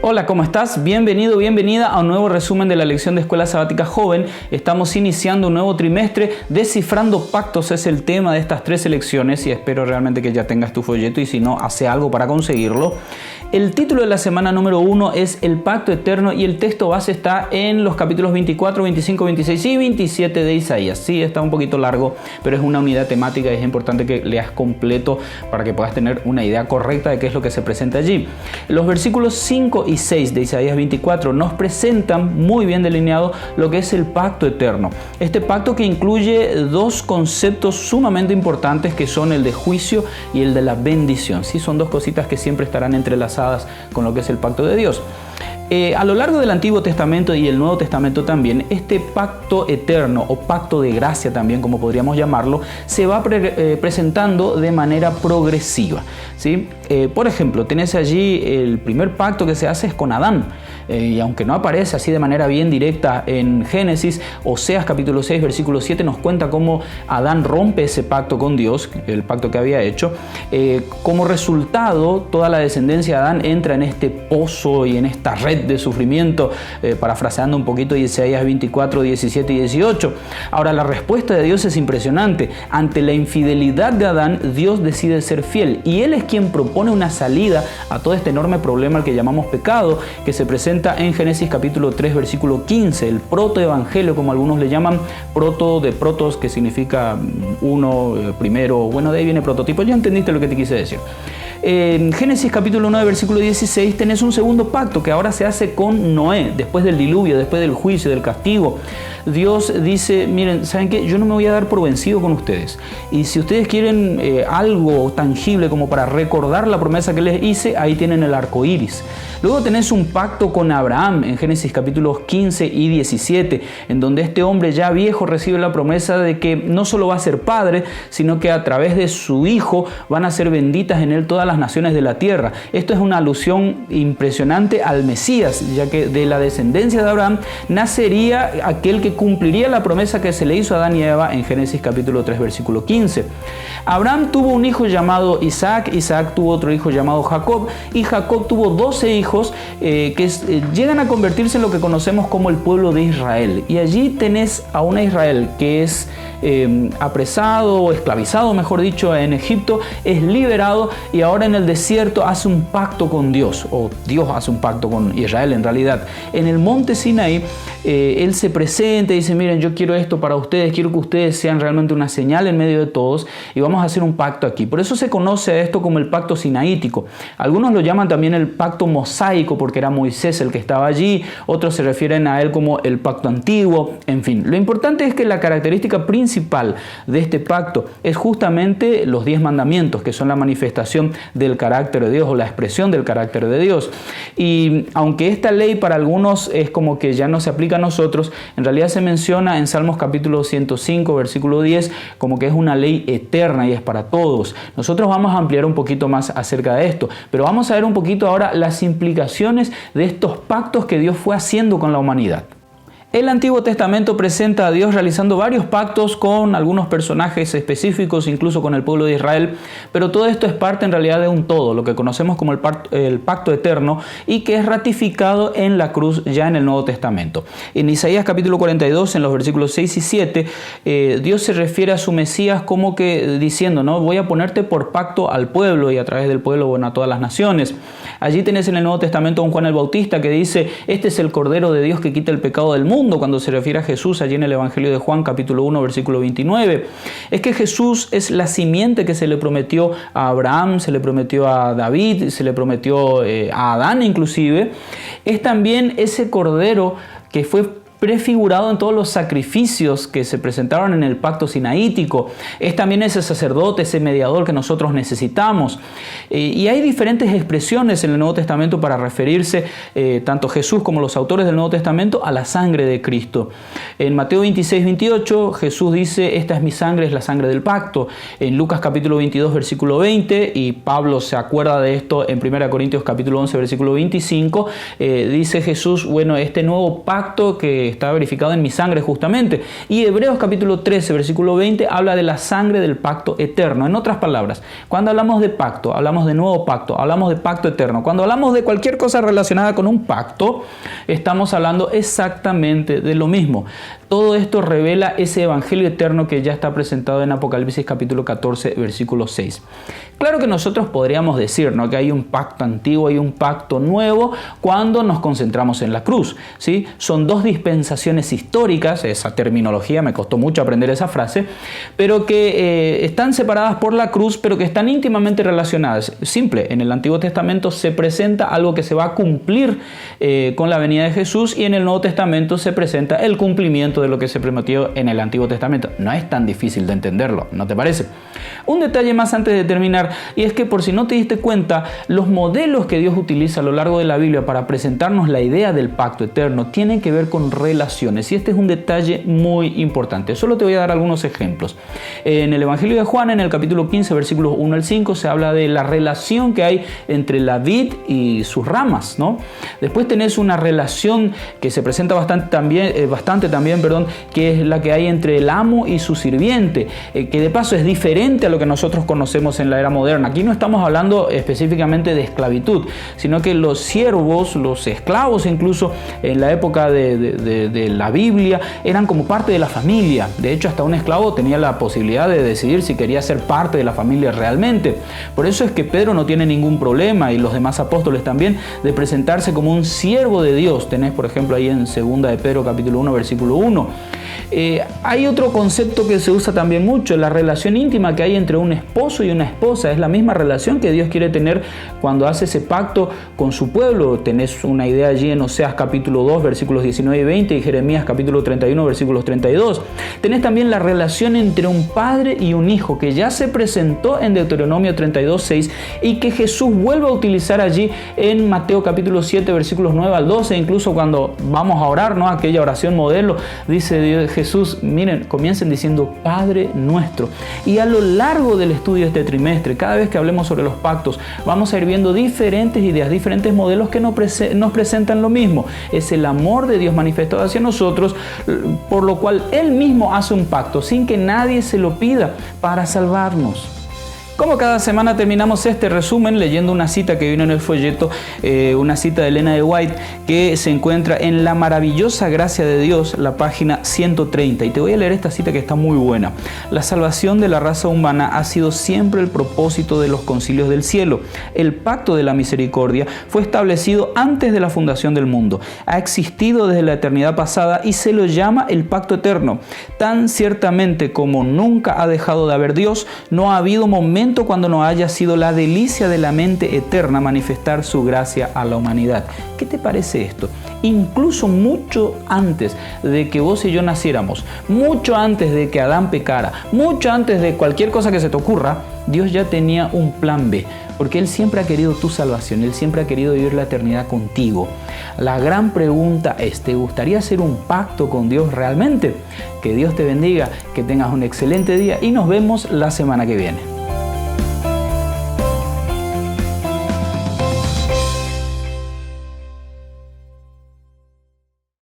Hola, ¿cómo estás? Bienvenido, bienvenida a un nuevo resumen de la lección de Escuela Sabática Joven. Estamos iniciando un nuevo trimestre. Descifrando pactos es el tema de estas 3 lecciones y espero realmente que ya tengas tu folleto y si no, hace algo para conseguirlo. El título de la semana número 1 es El Pacto Eterno y el texto base está en los capítulos 24, 25, 26 y 27 de Isaías. Sí, está un poquito largo, pero es una unidad temática y es importante que leas completo para que puedas tener una idea correcta de qué es lo que se presenta allí. Los versículos 5 y 6 de Isaías 24 nos presentan muy bien delineado lo que es el pacto eterno. Este pacto que incluye 2 conceptos sumamente importantes que son el de juicio y el de la bendición. Sí, son 2 cositas que siempre estarán entrelazadas con lo que es el pacto de Dios. A lo largo del Antiguo Testamento y el Nuevo Testamento también, este pacto eterno o pacto de gracia también, como podríamos llamarlo, se va presentando de manera progresiva, ¿sí? Por ejemplo, tenés allí el primer pacto que se hace es con Adán. Y aunque no aparece así de manera bien directa en Génesis, Oseas capítulo 6 versículo 7 nos cuenta cómo Adán rompe ese pacto con Dios, el pacto que había hecho. Como resultado, toda la descendencia de Adán entra en este pozo y en esta red de sufrimiento, parafraseando un poquito Isaías 24, 17 y 18. Ahora, la respuesta de Dios es impresionante. Ante la infidelidad de Adán, Dios decide ser fiel y Él es quien propone una salida a todo este enorme problema al que llamamos pecado, que se presenta en Génesis capítulo 3 versículo 15, el protoevangelio, como algunos le llaman, proto de protos, que significa uno, primero, bueno, de ahí viene prototipo, ya entendiste lo que te quise decir. En Génesis capítulo 9 versículo 16 tenés un segundo pacto que ahora se hace con Noé, después del diluvio, después del juicio, del castigo. Dios dice, miren, ¿saben qué? Yo no me voy a dar por vencido con ustedes. Y si ustedes quieren algo tangible como para recordar la promesa que les hice, ahí tienen el arco iris. Luego tenés un pacto con Abraham en Génesis capítulos 15 y 17, en donde este hombre ya viejo recibe la promesa de que no solo va a ser padre, sino que a través de su hijo van a ser benditas en él todas las naciones de la tierra. Esto es una alusión impresionante al Mesías, ya que de la descendencia de Abraham nacería aquel que cumpliría la promesa que se le hizo a Adán y Eva en Génesis capítulo 3 versículo 15. Abraham tuvo un hijo llamado Isaac, Isaac tuvo otro hijo llamado Jacob y Jacob tuvo 12 hijos que llegan a convertirse en lo que conocemos como el pueblo de Israel. Y allí tenés a una Israel que es apresado o esclavizado, mejor dicho, en Egipto, es liberado y ahora en el desierto hace un pacto con Dios, o Dios hace un pacto con Israel en realidad. En el monte Sinaí, Él se presenta y dice, miren, yo quiero esto para ustedes, quiero que ustedes sean realmente una señal en medio de todos y vamos a hacer un pacto aquí. Por eso se conoce a esto como el pacto sinaítico. Algunos lo llaman también el pacto mosaico porque era Moisés el que estaba allí, otros se refieren a él como el pacto antiguo, en fin. Lo importante es que la característica principal de este pacto es justamente los 10 mandamientos, que son la manifestación del carácter de Dios o la expresión del carácter de Dios. Y aunque esta ley para algunos es como que ya no se aplica a nosotros, en realidad se menciona en Salmos capítulo 105 versículo 10 como que es una ley eterna y es para todos. Nosotros vamos a ampliar un poquito más acerca de esto, pero vamos a ver un poquito ahora las implicaciones de estos pactos que Dios fue haciendo con la humanidad. El Antiguo Testamento presenta a Dios realizando varios pactos con algunos personajes específicos, incluso con el pueblo de Israel, pero todo esto es parte en realidad de un todo, lo que conocemos como el pacto eterno y que es ratificado en la cruz ya en el Nuevo Testamento. En Isaías capítulo 42, en los versículos 6 y 7, Dios se refiere a su Mesías como que diciendo, ¿no? Voy a ponerte por pacto al pueblo y a través del pueblo, bueno, a todas las naciones. Allí tenés en el Nuevo Testamento a un Juan el Bautista que dice, este es el Cordero de Dios que quita el pecado del mundo, cuando se refiere a Jesús allí en el Evangelio de Juan capítulo 1 versículo 29. Es que Jesús es la simiente que se le prometió a Abraham, se le prometió a David, se le prometió a Adán inclusive. Es también ese Cordero que fue prefigurado en todos los sacrificios que se presentaron en el pacto sinaítico. Es también ese sacerdote, ese mediador que nosotros necesitamos. Y hay diferentes expresiones en el Nuevo Testamento para referirse tanto Jesús como los autores del Nuevo Testamento a la sangre de Cristo. En Mateo 26, 28 Jesús dice, esta es mi sangre, es la sangre del pacto. En Lucas capítulo 22 versículo 20, y Pablo se acuerda de esto en 1 Corintios capítulo 11 versículo 25, dice Jesús, bueno, este nuevo pacto que está verificado en mi sangre justamente. Y Hebreos capítulo 13, versículo 20, habla de la sangre del pacto eterno. En otras palabras, cuando hablamos de pacto, hablamos de nuevo pacto, hablamos de pacto eterno. Cuando hablamos de cualquier cosa relacionada con un pacto, estamos hablando exactamente de lo mismo. Todo esto revela ese evangelio eterno que ya está presentado en Apocalipsis capítulo 14, versículo 6. Claro que nosotros podríamos decir, ¿no?, que hay un pacto antiguo y un pacto nuevo cuando nos concentramos en la cruz, ¿sí? Son dos dispensaciones históricas, esa terminología, me costó mucho aprender esa frase, pero que están separadas por la cruz, pero que están íntimamente relacionadas. Simple, en el Antiguo Testamento se presenta algo que se va a cumplir con la venida de Jesús, y en el Nuevo Testamento se presenta el cumplimiento de lo que se prometió en el Antiguo Testamento. No es tan difícil de entenderlo, ¿no te parece? Un detalle más antes de terminar, y es que por si no te diste cuenta, los modelos que Dios utiliza a lo largo de la Biblia para presentarnos la idea del pacto eterno tienen que ver con relaciones, y este es un detalle muy importante. Solo te voy a dar algunos ejemplos. En el Evangelio de Juan, en el capítulo 15, versículos 1 al 5, se habla de la relación que hay entre la vid y sus ramas, ¿no? Después tenés una relación que se presenta bastante también, que es la que hay entre el amo y su sirviente, que de paso es diferente a lo que nosotros conocemos en la era moderna. Aquí no estamos hablando específicamente de esclavitud, sino que los siervos, los esclavos incluso en la época de la Biblia, eran como parte de la familia. De hecho, hasta un esclavo tenía la posibilidad de decidir si quería ser parte de la familia realmente. Por eso es que Pedro no tiene ningún problema, y los demás apóstoles también, de presentarse como un siervo de Dios. Tenés, por ejemplo, ahí en 2 de Pedro capítulo 1, versículo 1. Hay otro concepto que se usa también mucho, la relación íntima que hay entre un esposo y una esposa. Es la misma relación que Dios quiere tener cuando hace ese pacto con su pueblo. Tenés una idea allí en Oseas capítulo 2, versículos 19 y 20, y Jeremías capítulo 31, versículos 32. Tenés también la relación entre un padre y un hijo, que ya se presentó en Deuteronomio 32, 6, y que Jesús vuelve a utilizar allí en Mateo capítulo 7, versículos 9 al 12. Incluso cuando vamos a orar, ¿no?, aquella oración modelo, dice Jesús, miren, comiencen diciendo Padre nuestro. Y a lo largo del estudio de este trimestre, cada vez que hablemos sobre los pactos, vamos a ir viendo diferentes ideas, diferentes modelos que nos presentan lo mismo. Es el amor de Dios manifestado hacia nosotros, por lo cual Él mismo hace un pacto sin que nadie se lo pida para salvarnos. Como cada semana terminamos este resumen leyendo una cita que vino en el folleto, una cita de Elena de White que se encuentra en La maravillosa gracia de Dios, la página 130. Y te voy a leer esta cita que está muy buena. La salvación de la raza humana ha sido siempre el propósito de los concilios del cielo. El pacto de la misericordia fue establecido antes de la fundación del mundo. Ha existido desde la eternidad pasada y se lo llama el pacto eterno. Tan ciertamente como nunca ha dejado de haber Dios, no ha habido momento cuando no haya sido la delicia de la mente eterna manifestar su gracia a la humanidad. ¿Qué te parece esto? Incluso mucho antes de que vos y yo naciéramos, mucho antes de que Adán pecara, mucho antes de cualquier cosa que se te ocurra, Dios ya tenía un plan B, porque Él siempre ha querido tu salvación, Él siempre ha querido vivir la eternidad contigo. La gran pregunta es, ¿te gustaría hacer un pacto con Dios realmente? Que Dios te bendiga, que tengas un excelente día y nos vemos la semana que viene.